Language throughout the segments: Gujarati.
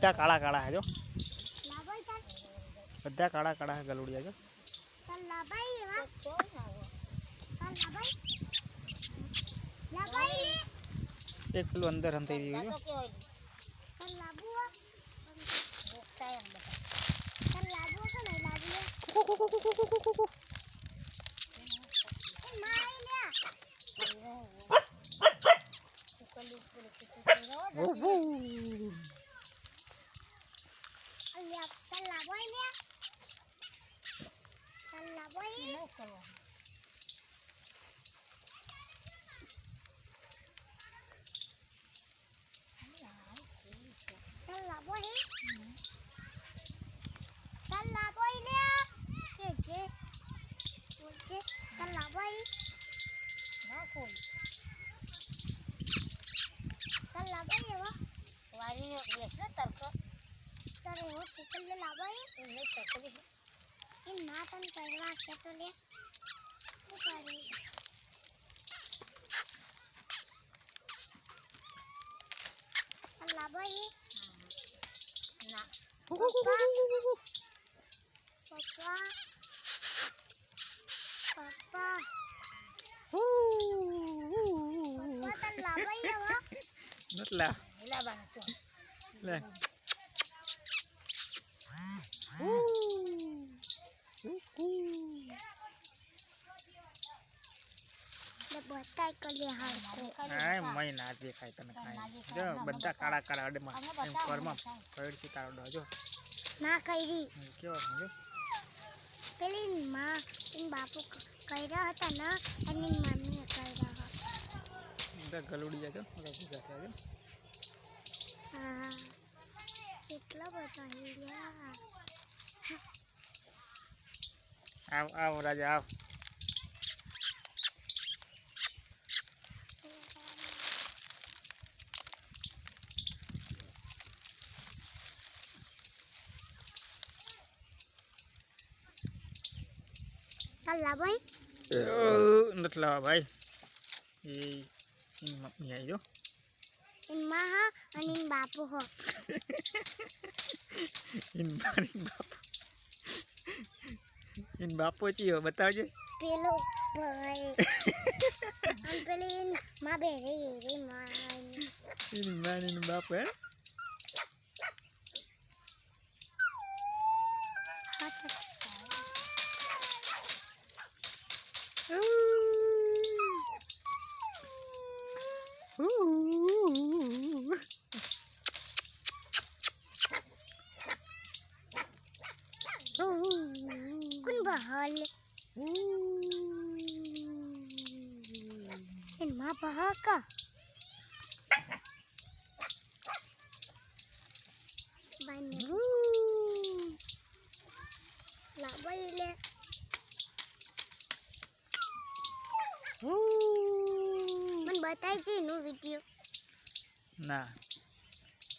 બધા કાળા કાળા હે જો બધા કાળા કાળા ગલુડિયા જો એક પેલું અંદર હંતાઈ ગયું Lah. Lah. Ay, main aja kayak tena kayak. Jo, bentar kala ada mah. Yang keluar mah. Kayak di taruh dah jo. Nah kayak di. Kyo, jo. Pelin mah, in bapu kayak હતા ના અને mummy kayak. Udah galudia jo, udah juga aja. હા કેટલા બધા હીરા આવ રાજા આવ Kalah boy નથી લાવા ભાઈ એ મમ્મી આવી જો in maha અને in બાપુ હો in બાપુ ચિયો બતાવજે પેલો ભાઈ આમ પેલી માં બે રે માં in બાપુ હે kun bahal in ma bahaka banyak lah boy le man bataય છે નો વિડિયો ના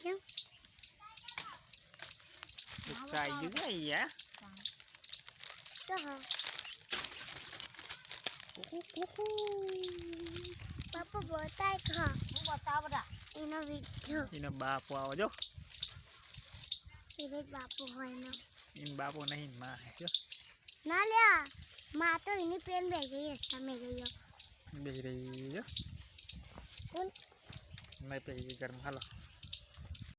કેમ કાઈ ગયું યા તો પાપા બતાય ખા હું બતાવડા એનો વિડિયો એનો બાપુ આવો જો એ બાપુ હોય ને in બાપુ નહીં માં હે જો ના લ્યા માં તો એની પેન બે ગઈ તમે ગયો બેહી રહી જો કોણ मैं पे गरम हालो